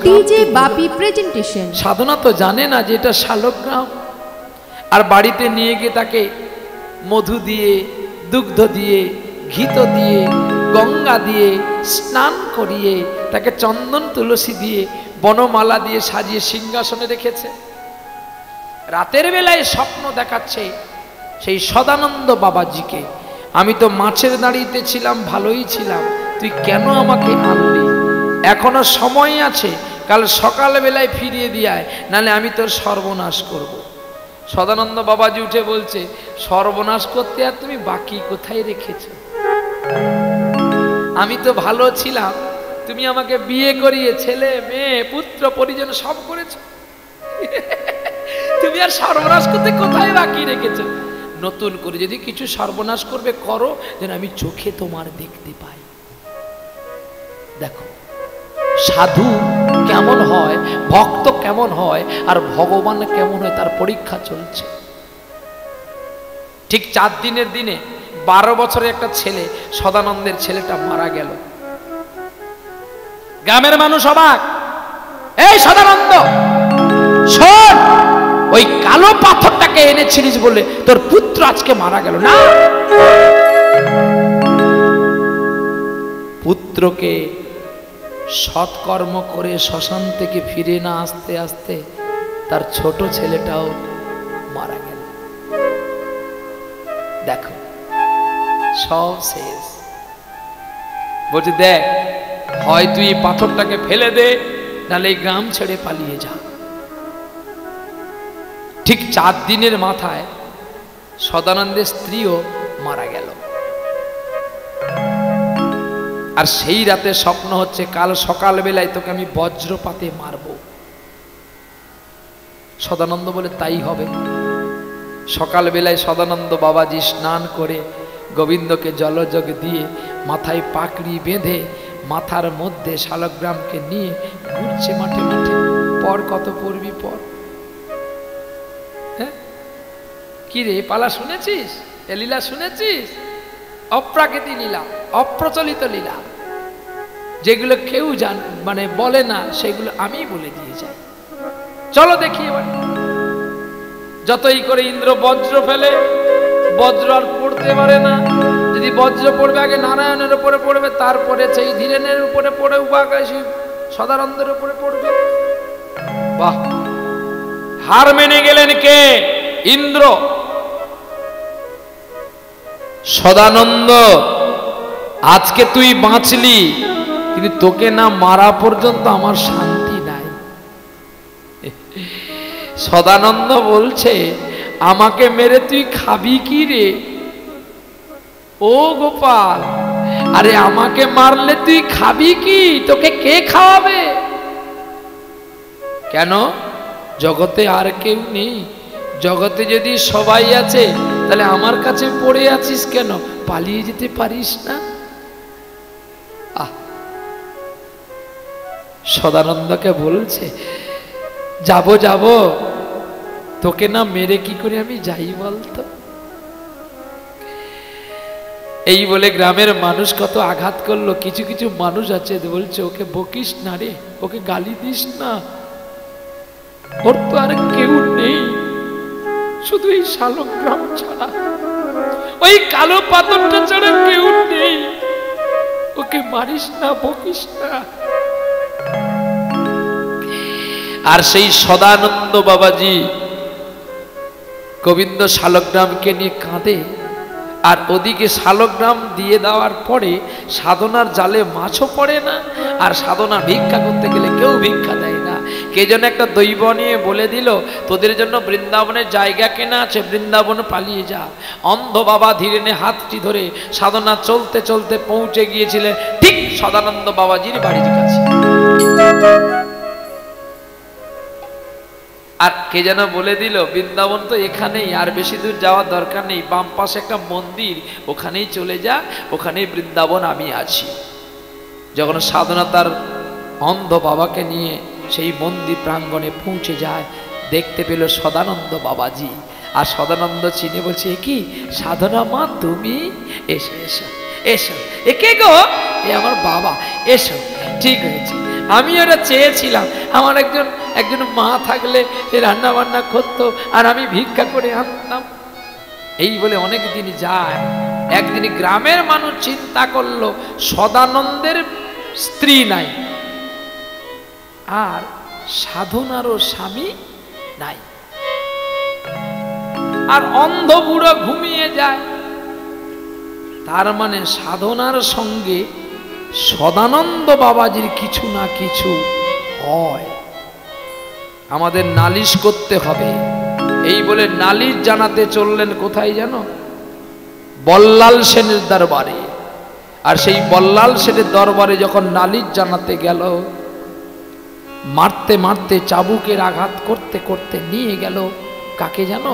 DJ বাপি presentation. সাধনা তো জানে না যে এটা শালগ্রাম, আর বাড়িতে নিয়ে গিয়ে তাকে মধু দিয়ে, দুগ্ধ দিয়ে, ঘিত দিয়ে, গঙ্গা দিয়ে স্নান করিয়ে, তাকে চন্দন তুলসী দিয়ে, বনমালা দিয়ে সাজিয়ে সিংহাসনে রেখেছে। রাতের বেলায় স্বপ্ন দেখাচ্ছে সেই সদানন্দ বাবাজিকে, আমি তো মাছের দাঁড়িতে ছিলাম, ভালোই ছিলাম, তুই কেন আমাকে আনলি? এখনো সময় আছে, কাল সকাল বেলায় ফিরিয়ে দিয়ায়, নালে আমি তোর সর্বনাশ করব। সদানন্দ বাবাজি উঠে বলছে, সর্বনাশ করতে আর তুমি বাকি কোথায় রেখেছো? আমি তো ভালো ছিলাম, তুমি আমাকে বিয়ে করিয়ে ছেলে মেয়ে পুত্র পরিজন সব করেছো, তুমি আর সর্বনাশ করতে কোথায় বাকি রেখেছো? নতুন করে যদি কিছু সর্বনাশ করবে করো, যেন আমি চোখে তোমার দেখতে পাই। দেখো সাধু কেমন হয়, ভক্ত কেমন হয়, আর ভগবান কেমন হয়, তার পরীক্ষা চলছে। ঠিক 4 দিনের দিনে 12 বছরের একটা ছেলে, সদানন্দের ছেলেটা মারা গেল। গ্রামের মানুষ অবাক, এই সদানন্দ শোন, ওই কালো পাথরটাকে এনেছিলিস বলে তোর পুত্র আজকে মারা গেল। না, পুত্রকে সৎকর্ম করে শ্মশান থেকে ফিরে না আসতে আসতে তার ছোট ছেলেটাও মারা গেল। দেখো সব শেষ। বলছে দেখ, হয় তুই এই পাথরটাকে ফেলে দে, নাহলে এই গ্রাম ছেড়ে পালিয়ে যা। ঠিক 4 দিনের মাথায় সদানন্দের স্ত্রীও মারা গেল। আর সেই রাতে স্বপ্ন হচ্ছে, কাল সকাল বেলায় তোকে আমি বজ্রপাতে মারব। সদানন্দ বলে তাই হবে। সকাল বেলায় সদানন্দ বাবাজি স্নান করে গোবিন্দকে জলযোগ দিয়ে মাথায় পাকড়ি বেঁধে মাথার মধ্যে শালগ্রামকে নিয়ে ঘুরছে মাঠে মাঠে। পর কত পড়বি পর। হ্যাঁ কি রে, পালা শুনেছিস? এ লীলা শুনেছিস? অপ্রাকৃতিক লীলা, অপ্রচলিত লীলা, যেগুলো কেউ মানে বলে না, সেগুলো আমি বলে দিয়ে যাই। চলো দেখি এবার। যতই করে ইন্দ্র বজ্র ফেলে, বজ্র আর পড়তে পারে না। যদি বজ্র পড়বে আগে নারায়ণের উপরে পড়বে, তারপরে সেই ধীরেনের উপরে পড়ে, উপাকে সেই সদানন্দের উপরে পড়বে। বাহ, হার মেনে গেলেন কে? ইন্দ্র। সদানন্দ আজকে তুই বাঁচলি, কিন্তু তোকে না মারা পর্যন্ত আমার শান্তি নাই। সদানন্দ বলছে, আমাকে মেরে তুই খাবি কি রে? ও গোপাল, আরে আমাকে মারলে তুই খাবি কি? তোকে কে খাওয়াবে? কেন? জগতে আর কেউ নেই? জগতে যদি সবাই আছে, তাহলে আমার কাছে পড়ে আছিস কেন? পালিয়ে যেতে পারিস না? সদানন্দকে বলছে, যাব যাব, তোকে না মেরে কি করে আমি যাই বলতো? এই বলে গ্রামের মানুষ কত আঘাত করলো। কিছু কিছু মানুষ আছে বলছে, ওকে বকিস না রে, ওকে গালি দিস না, ওর তো আর কেউ নেই, শুধু এই শালগ্রাম ছাড়া, ওই কালো পাথরটা ছাড়া কেউ নেই, ওকে মারিস না, বকিস না। আর সেই সদানন্দ বাবাজি গোবিন্দ শালগ্রামকে নিয়ে কাঁদে। আর ওদিকে শালগ্রাম দিয়ে দেওয়ার পরে সাধনার জালে মাছও পড়ে না, আর সাধনা ভিক্ষা করতে গেলে কেউ ভিক্ষা দেয় না। কে যেন একটা দৈব নিয়ে বলে দিল, তোদের জন্য বৃন্দাবনের জায়গা কেনা আছে, বৃন্দাবন পালিয়ে যা। অন্ধ বাবা ধীরেনে হাতটি ধরে সাধনা চলতে চলতে পৌঁছে গিয়েছিলেন ঠিক সদানন্দ বাবাজির বাড়ির কাছে। আর কে যেন বলে দিল, বৃন্দাবন তো এখানেই, আর বেশি দূর যাওয়ার দরকার নেই, বাম পাশে একটা মন্দির, ওখানেই চলে যা, ওখানেই বৃন্দাবন আমি আছি। যখন সাধনা তার অন্ধ বাবাকে নিয়ে সেই মন্দির প্রাঙ্গণে পৌঁছে যায়, দেখতে পেল সদানন্দ বাবাজি। আর সদানন্দ চিনে বলছে, এ কি সাধনা মা তুমি? এসো এসো এসো। এ কে গো? এ আমার বাবা। এসো, ঠিক হয়েছে, আমি এটা চেয়েছিলাম আমার একজন মা থাকলে রান্না বান্না করতো আর আমি ভিক্ষা করে আনতাম। এই বলে অনেক দিন যায়। একদিন গ্রামের মানুষ চিন্তা করলো সদানন্দের স্ত্রী নাই আর সাধনারও স্বামী নাই, আর অন্ধ বুড়ো ঘুমিয়ে যায়, তার মানে সাধনার সঙ্গে সদানন্দ বাবাজির কিছু না কিছু হয়, আমাদের নালিশ করতে হবে। এই বলে নালিশ জানাতে চললেন কোথায় জানো? বল্লাল সেনের দরবারে। আর সেই বল্লাল সেনের দরবারে যখন নালিশ জানাতে গেল, মারতে মারতে চাবুকের আঘাত করতে করতে নিয়ে গেল কাকে জানো?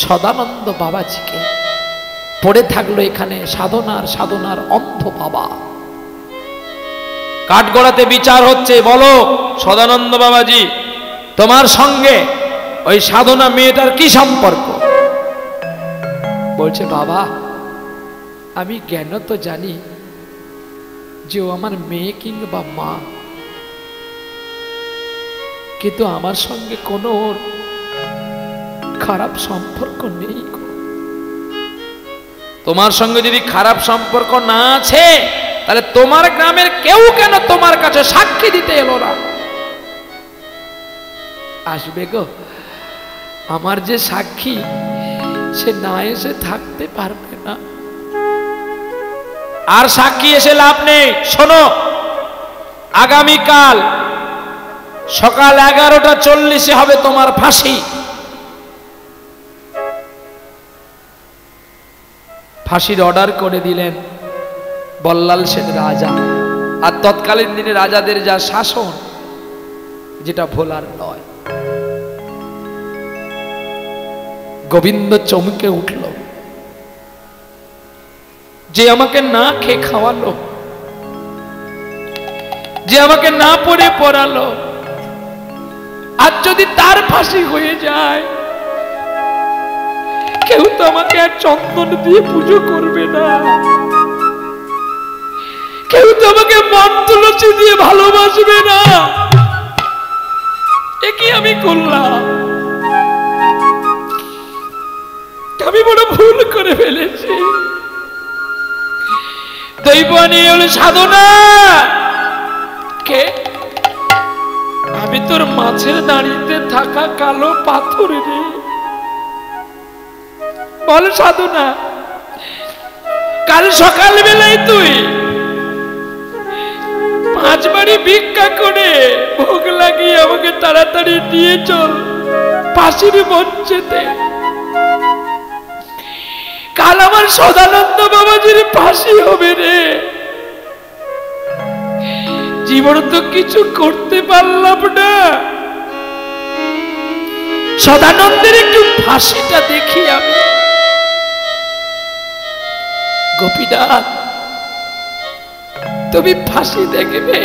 সদানন্দ বাবাজিকে। পড়ে থাকলো এখানে সাধনার সাধনার অন্ধ বাবা। কাঠগড়াতে বিচার হচ্ছে, বলো সদানন্দ বাবাজি তোমার সঙ্গে ওই সাধনা মেয়েটার কি সম্পর্ক? বলছে বাবা আমি জ্ঞান তো জানি যে ও আমার মেয়ে কিংবা মা, কিন্তু আমার সঙ্গে কোনো খারাপ সম্পর্ক নেই। তোমার সঙ্গে যদি খারাপ সম্পর্ক না আছে তাহলে তোমার গ্রামের কেউ কেন তোমার কাছে সাক্ষী দিতে এলো না? আসবে গো, আমার যে সাক্ষী সে না এসে থাকতে পারবে না। আর সাক্ষী এসে লাভ নেই। শোনো, আগামীকাল সকাল 11:40 হবে তোমার ফাঁসি। ফাঁসির অর্ডার করে দিলেন বল্লাল সেন রাজা। আর তৎকালীন দিনে রাজাদের যা শাসন, যেটা ভোলার নয়। গোবিন্দ চমকে উঠল, যে আমাকে না খেয়ে খাওয়ালো, যে আমাকে না পড়ে পড়ালো, আর যদি তার ফাঁসি হয়ে যায়, কেউ তো আমাকে আর চন্দন দিয়ে পুজো করবে না, কেউ তো আমাকে মন তুলসী দিয়ে ভালোবাসবে না। এ কি আমি করলাম? আমি বড় ভুল করে ফেলেছি। দৈবানি হলো সাধনা। কে? আমি তোর মাছের দাঁড়িতে থাকা কালো পাথর রে। বল সাধনা, কাল সকাল বেলায় তুই 5 বাড়ি ভিক্ষা করে ভোগ লাগিয়ে আমাকে তাড়াতাড়ি নিয়ে চল ফাঁসির মঞ্চেতে। কাল আমার সদানন্দ বাবাজির ফাঁসি হবে রে। জীবন তো কিছু করতে পারলাম না, সদানন্দের একটু ফাঁসিটা দেখি আমি। গোপীনাথ তুমি ফাঁসি দেখবে?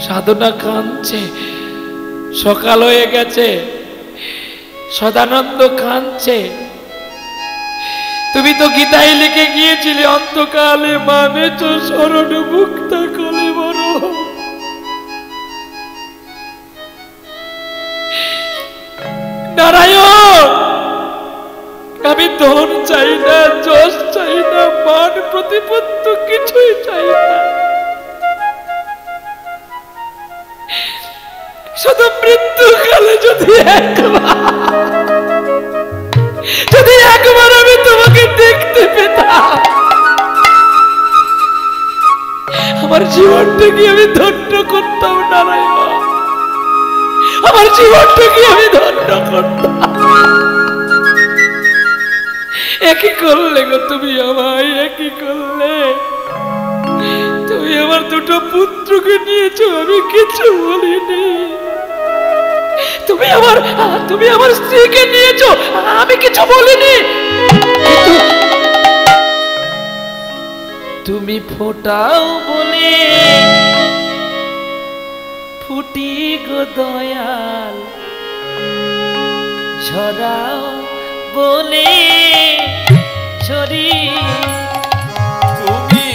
সাধনা কাঁদছে, সকাল হয়ে গেছে, সদানন্দ কাঁদছে। তুমি তো গীতায় লিখে গিয়েছিলে, অন্তকালে মানেছ শরণ মুক্তা কলে বড়। নারায়ণ, আমি ধন চাই না, যশ চাই না, মান প্রতিপত্ত কিছুই চাই না, শুধু মৃত্যুকালে যদি একবার আমি তোমাকে দেখতে পেতাম, আমার জীবনটাকে আমি ধন্য করতাম। নারায়ণ, আমার জীবনটাকে আমি ধন্য করতাম। একই করলে গো তুমি আমায়, একই করলে। তুমি আমার 2টো পুত্রকে নিয়েছো, আমি কিছু বলিনি। তুমি আমার স্ত্রীকে নিয়েছো, আমি কিছু বলিনি। তুমি ফোটাও বলে ফুটি গো দয়াল, ঝরাও বলে ঝরি। তুমি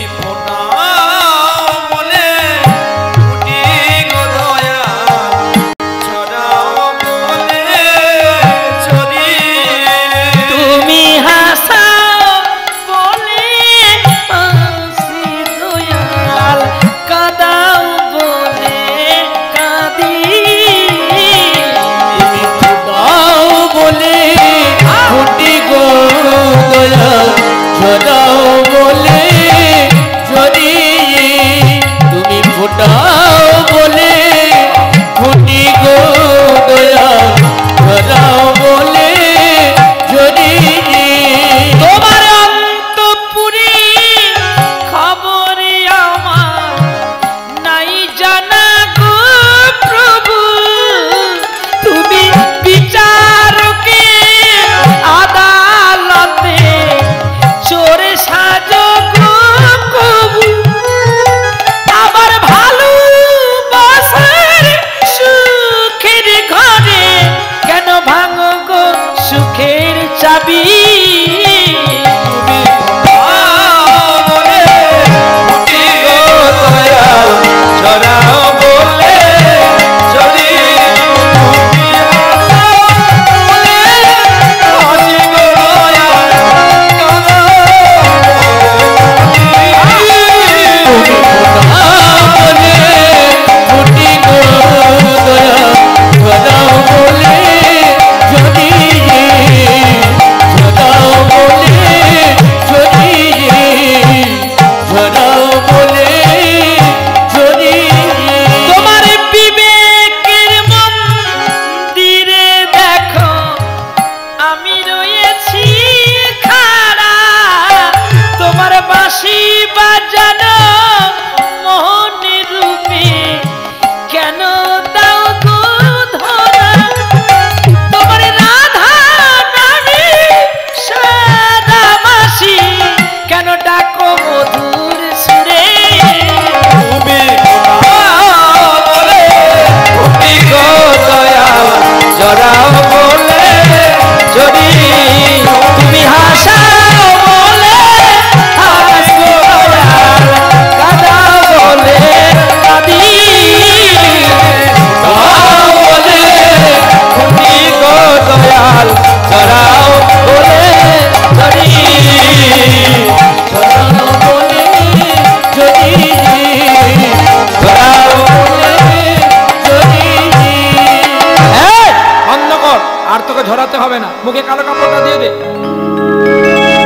হবে না, মুখে কালো কাপড়টা দিয়ে দে,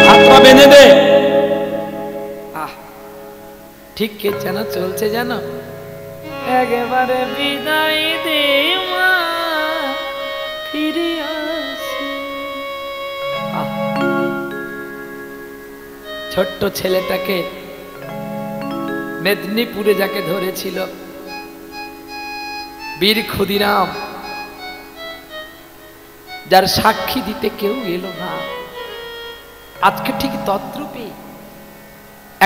হাত পা বেঁধে দে। ঠিক কে যেন চলছে জানো, একেবারে বিদায় দে মা ফিরে আসি। ছোট্ট ছেলেটাকে মেদিনীপুরে যাকে ধরেছিল বীর ক্ষুদিরাম, যার সাক্ষী দিতে কেউ এলো না, আজকে ঠিক তদ্রূপে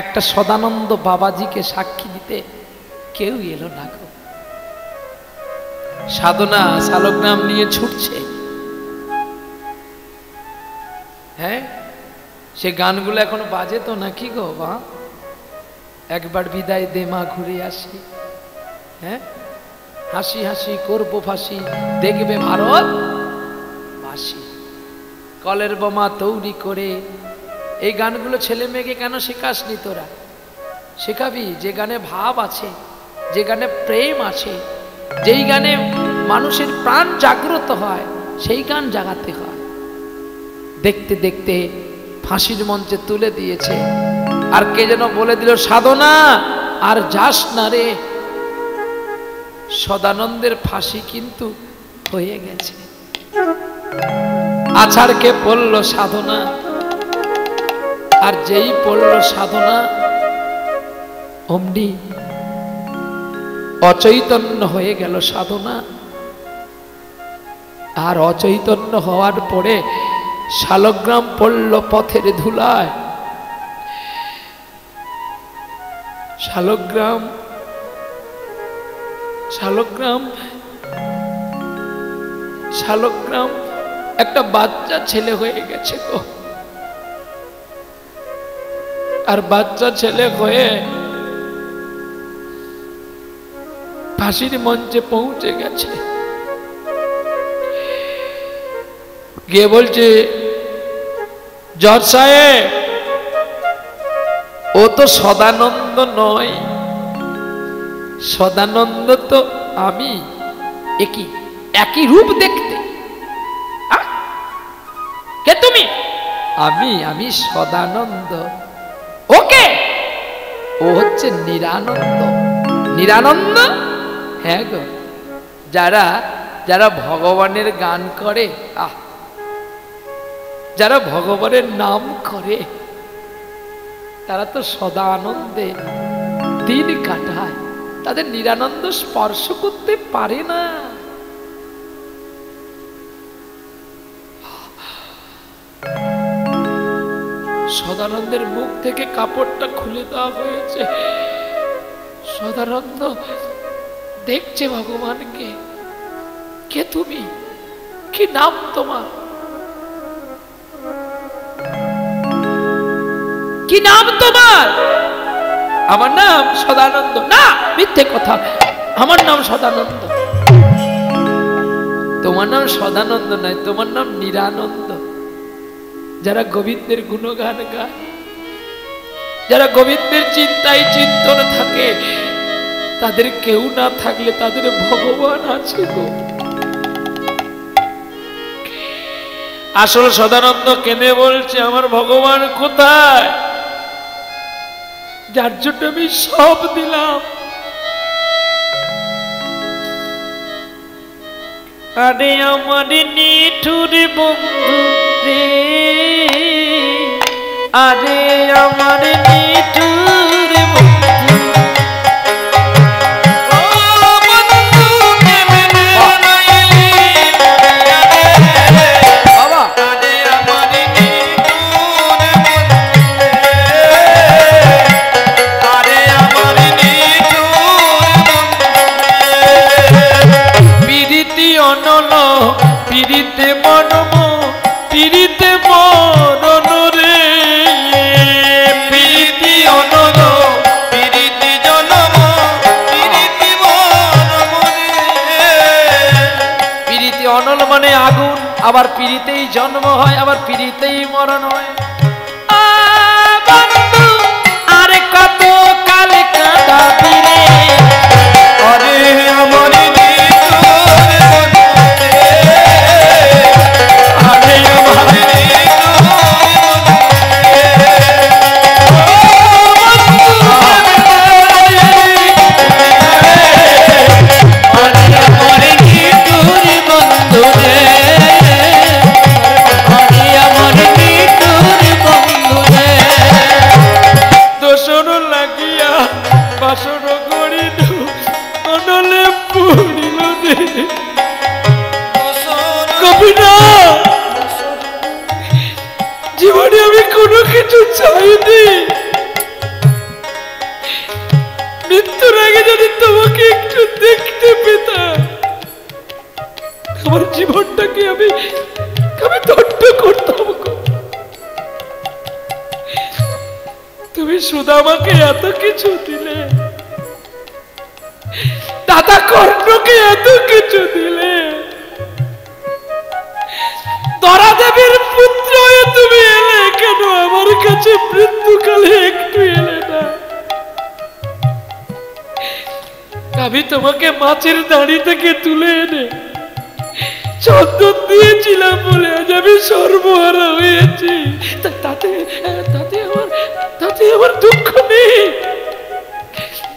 একটা সদানন্দ বাবাজিকে সাক্ষী দিতে কেউ এলো না গো। সাধনা শালগ্রাম নিয়ে ছুটছে। হ্যাঁ, সে গানগুলো এখন বাজে তো নাকি গো? বা একবার বিদায় দে মা ঘুরে আসি। হ্যাঁ, হাসি হাসি করবো ফাঁসি, দেখবে ভারত বাসি, কলের বোমা তৈরি করে। এই গানগুলো ছেলে মেয়েকে কেন শেখাসনি তোরা? শেখাবি যে গানে ভাব আছে, যে গানে প্রেম আছে, যেই গানে মানুষের প্রাণ জাগ্রত হয়, সেই গান জাগাতে হয়। দেখতে দেখতে ফাঁসির মঞ্চে তুলে দিয়েছে, আর কে যেন বলে দিল, সাধনা আর যাস না রে, সদানন্দের ফাঁসি কিন্তু হয়ে গেছে। আছাড়কে পড়ল সাধনা, আর যেই পড়ল সাধনা অমনি অচৈতন্য হয়ে গেল সাধনা। আর অচৈতন্য হওয়ার পরে শালগ্রাম পড়ল পথের ধুলায়। শালগ্রাম শালগ্রাম শালগ্রাম একটা বাচ্চা ছেলে হয়ে গেছে গো। আর বাচ্চা ছেলে হয়ে ফাঁসির মঞ্চে পৌঁছে গেছে, গিয়ে বলছে, জজ সাহেব ও তো সদানন্দ নয়, সদানন্দ তো আমি। একই রূপ দেখতে, কে তুমি? আমি সদানন্দ। ওকে, ও হচ্ছে নিরানন্দ। নিরানন্দ? হ্যাঁ গো, যারা যারা ভগবানের গান করে, যারা ভগবানের নাম করে, তারা তো সদা আনন্দে দিন কাটায়, তাদের নিরানন্দ স্পর্শ করতে পারে না। সদানন্দের মুখ থেকে কাপড়টা খুলে দেওয়া হয়েছে। সদানন্দ দেখছে ভগবানকে। কে তুমি? কি নাম তোমার? কি নাম তোমার? আমার নাম সদানন্দ। না, মিথ্যে কথা, আমার নাম সদানন্দ। তোমার নাম সদানন্দ নয়, তোমার নাম নিরানন্দ। যারা গোবিন্দের গুণগান গায়, যারা গোবিন্দের চিন্তায় চিন্তন থাকে, তাদের কেউ না থাকলে তাদের ভগবান আছে গো। আসল সদানন্দ কেঁদে বলছে, আমার ভগবান কোথায়, যার জন্য আমি সব দিলাম। আরে আমার নিঠুর বন্ধু রে, আরে আমার নিঠুর বন্ধু, পিরিতে মনম পিরিতে মরণ রে, পিরিতি অনল পিরিতি জনম পিরিতি মরণ রে। পিরিতি অনল মানে আগুন, আবার পিরিতেই জন্ম হয়, আবার পিরিতেই মরণ হয়। বন্ধু আরে কত কাল কাঁদাবি রে, আরে আমার আরে বাসর গড়িল অনলে পুরিল রে। কবিরা জীবনে আমি কোনো কিছু চাইনি, মৃত্যুর আগে যদি তোমাকে একটু দেখতে পেতাম আমার জীবনটাকে আমি ধন্য করতাম। তুমি সুদামাকে এত কিছু দিলে, দাদা কর্ণকে এত কিছু দিলে, দরা দেবীর পুত্র হয়ে তুমি এলে কেন আমার কাছে মৃত্যুকালে একটু এলে না? আমি তোমাকে মাছের দাঁড়ি থেকে তুলে এনে চন্দন দিয়েছিলাম বলে আজ আমি সর্বহারা হয়েছি। তাতে আমার দুঃখ নেই।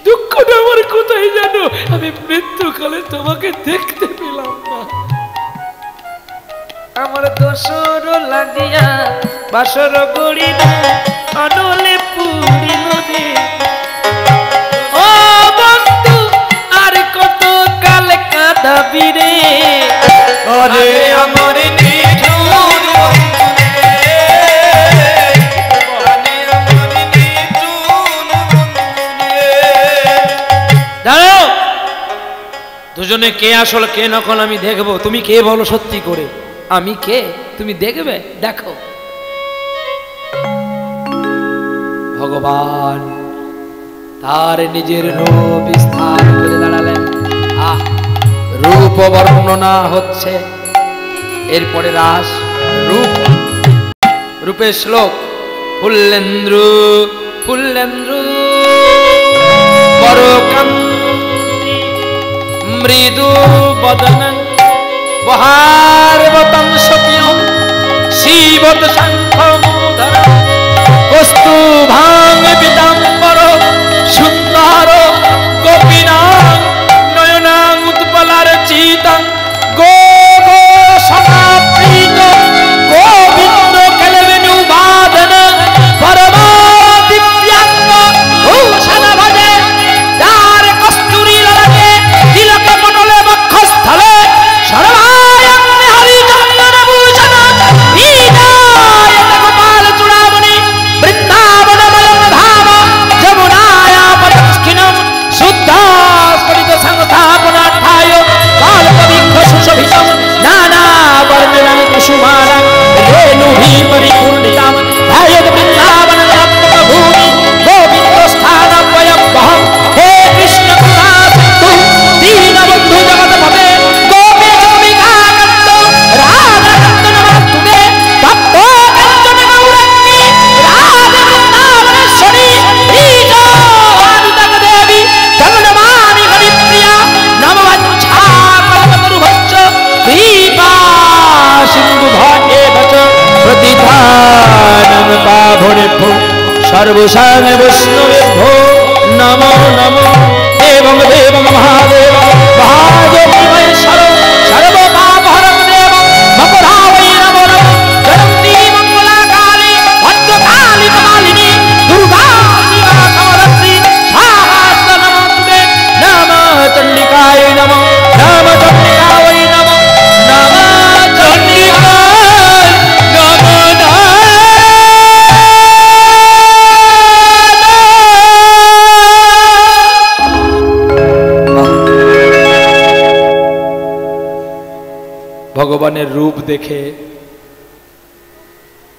দুঃখটা আমার কোথায় জানো? আমি মৃত্যুকালে তোমাকে দেখতে পেলাম না। আমার দোষর লাগিয়া বাসর গড়িল অনলে পুরিল রে। ও বন্ধু আর কত কাল কাঁদাবি রে? আরে আমার দাঁড়াও, দুজনে কে আসল কে নকল আমি দেখবো। তুমি কে বলো সত্যি করে, আমি কে তুমি দেখবে? দেখো ভগবান তার নিজের রূপ বিস্তার করে দাঁড়ালেন। রূপ বর্ণনা হচ্ছে, এরপরে রাস রূপ, রূপের শ্লোক। ফুল্লেন্দ্রু ফুল্লেন্দ্রু বরকান্তি মৃদু বদনং বহারবতং সপিয়ং শিবত শঙ্খমূধর কস্তুভাং পীতাম্বর সুন্দর গোপীনাং নয়নাং উৎপলার্চিতং গো গো সমাপ্রীত গোবিন্দ কেলবেনু বাদন পরমাদিত্যাঙ্গ ভূষণ ভজে যার কস্তুরী ললাটে তিলক মণ্ডলে বক্ষস্থলে সর্বায়ং হরিচন্দন ভূষণ হৃদয়ত গোপাল চূড়ামণি বৃন্দাবনময়ং ধাম যমুনায়া পদস্খিনম শুদ্ধাস্ফটিত সংস্থাপনার্থায় কালকবৃক্ষ সুশোভিতম নানা বর্ণনাং কুসুমানাং রেণুভিः পরিপূর্ণিতাম ধ্যায়েৎ বৃন্দাবনং ভূমি গোবিন্দ স্থানময়ং বহং। হে কৃষ্ণ করুণা সিন্ধু দীনবন্ধু জগৎপতে গোপীশ গোপিকাকান্ত রাধাকান্ত নমস্তুতে তপ্ত কাঞ্চন গৌরাঙ্গী রাধে বৃন্দাবনেশ্বরী শ্রীজগন্নাথ দেবী জগন্মানি হরিপ্রিয়া নম বঞ্ছাকল্পতরুভ্যশ্চ কৃপা সিন্ধু ভট্টেভ চ প্রতিধানং পাবনেভ্যো সর্বসাং বৈষ্ণবেভ্যো নমো নমো। দেবং দেবং মহাদেব মহাযোগীমহেশ্বর সর্বপাপহরং দেবং মকরাবৈ নমো নমঃ। জয়ন্তী মঙ্গলাকালী ভদ্রকালী কপালিনী দুর্গা শিবা কমলশ্রী শাহাস্ত নমস্তুতে। নমঃ চণ্ডিকায় নমঃ নমঃ চণ্ডিকায় নমঃ নমঃ চণ্ডিকায় নমঃ। ভগবানের রূপ দেখে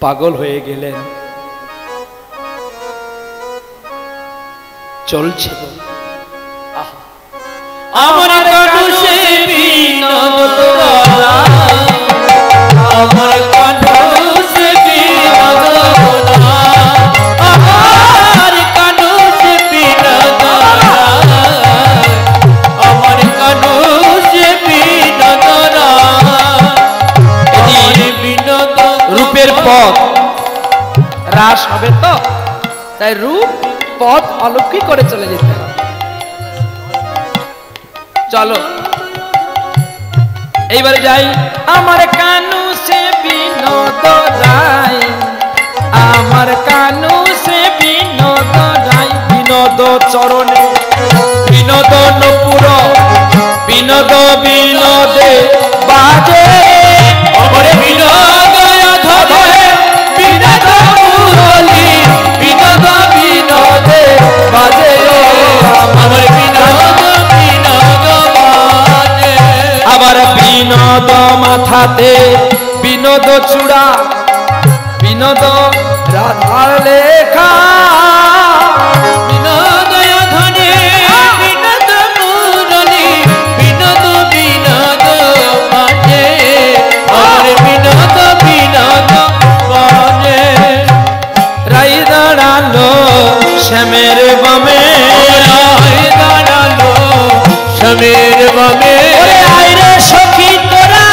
পাগল হয়ে গেলেন। চলছে আমার কানুষে বিনোদ বলা, আমার কানুষে বিনোদ বলা, আমার কানুষে বিনোদ বলা, আমার কানুষে বিনোদ বলা, এই বিনোদ। রূপের পথ হ্রাস হবে তো, তাই রূপ পথ অলৌকিক করে চলে যেতে হবে। চলো এইবারে যাই। আমার কানু সে বিনোদ রায়, আমার কানু সে বিনোদ রায়, বিনোদ চরণে বিনোদনপুর বিনোদ বিনোদে বাজে আমার বিনোদ ধরে বিনোদ মুরলি বিনোদ বিনোদে বাজে আমার বিনোদ বিনোদ বাজে আবার বিনোদ মাথাতে বিনোদ চূড়া বিনোদ রাধার লেখা বিনোদ ধরে বিনোদ মুরলি বিনোদ বিনোদ বাজে আমার বিনোদ বিনোদ বাজে রাই দাঁড়ালো শ্যামের বামে রায় দাঁড়ালো স্বামীর বামে আইরে সখী তোরা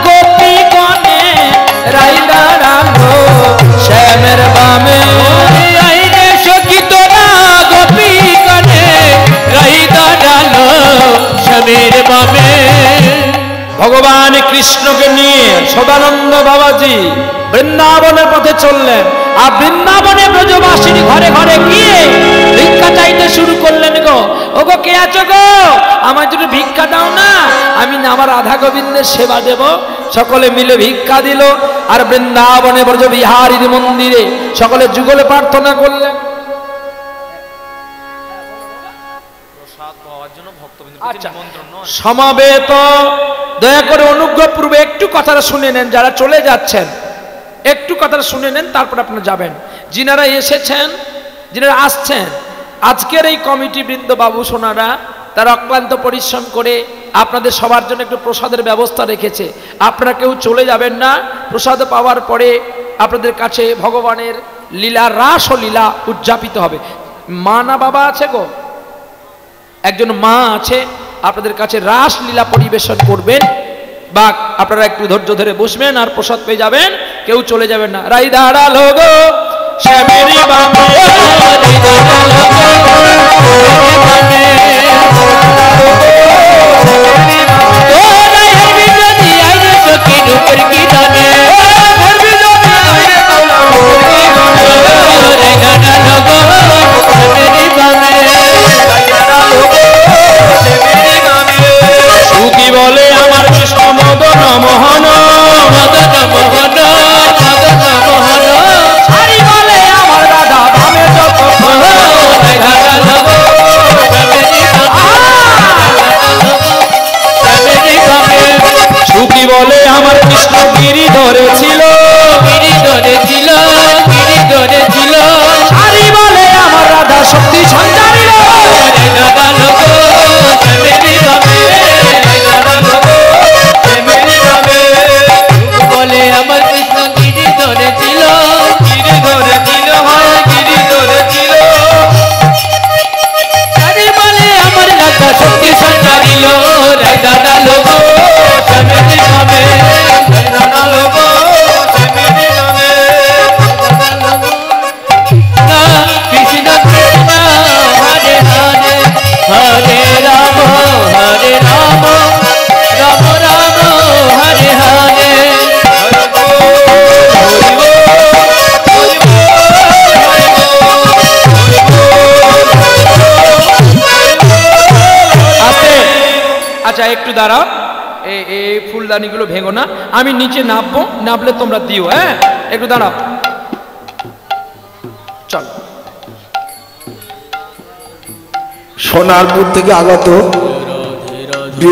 গোপী গনে রাই দাঁড়ালো শ্যামের বামে আইরে সখী তোরা গোপী কানে রাই দাঁড়ালো স্বামীর বামে ভগবান কৃষ্ণকে নিয়ে সদানন্দ বাবাজি বৃন্দাবনের পথে চললেন আর বৃন্দাবনে ব্রজবাসিনী ঘরে ঘরে গিয়ে ভিক্ষা চাইতে শুরু করলেন গো ওগো কে আছো গো আমার জন্য ভিক্ষা দাও না আমি না আমার রাধা গোবিন্দের সেবা দেব সকলে মিলে ভিক্ষা দিল আর বৃন্দাবনে ব্রজবিহারীর মন্দিরে সকলে যুগলে প্রার্থনা করলেন আচ্ছা সমাবেত দয়া করে অনুগ্রহপূর্বে একটু কথাটা শুনে নেন যারা চলে যাচ্ছেন একটু কথাটা শুনে নেন তারপর আপনারা যাবেন যিনারা এসেছেন যিনারা আসছেন আজকের এই কমিটি বৃন্দ বাবু সোনারা তারা অক্লান্ত পরিশ্রম করে আপনাদের সবার জন্য একটু প্রসাদের ব্যবস্থা রেখেছে আপনারা কেউ চলে যাবেন না প্রসাদ পাওয়ার পরে আপনাদের কাছে ভগবানের লীলা রাস ও লীলা উদযাপিত হবে মা না বাবা আছে গো একজন মা আছে আপনাদের কাছে রাস লীলা পরিবেশন করবেন বা আপনারা একটু ধৈর্য ধরে বসবেন আর প্রসাদ পেয়ে যাবেন কেউ চলে যাবেন না রাই দাঁড়ালো গো শ্যামেরি বামে কি বলে আমার কৃষ্ণ মদন মোহন মদন মোহন মদন মোহন হারি বলে আমার রাধা বামে যত সুখী বলে আমার কৃষ্ণ গিরি ধরেছিল গিরি ধরেছিল গিরি ধরেছিল হারি বলে আমার রাধা শক্তি সঞ্চারিল বলে আমার কৃষ্ণ গিরি ধরেছিল গিরি ধরেছিল হয় গিরি ধরেছিল আরে বলে আমার রাধা শক্তি সঞ্চারিল রাধা ডালো গো স্বামী নামে রাধা লোক স্বামী নামে না কৃষ্ণ কৃষ্ণ হরে হরে হরে রাম রাম রাম হরে হরে আচ্ছা একটু দাঁড়াও এই ফুলদানিগুলো ভেঙো না আমি নিচে নামবো নামলে তোমরা দিও হ্যাঁ একটু দাঁড়াও চল সোনারপুর থেকে আগত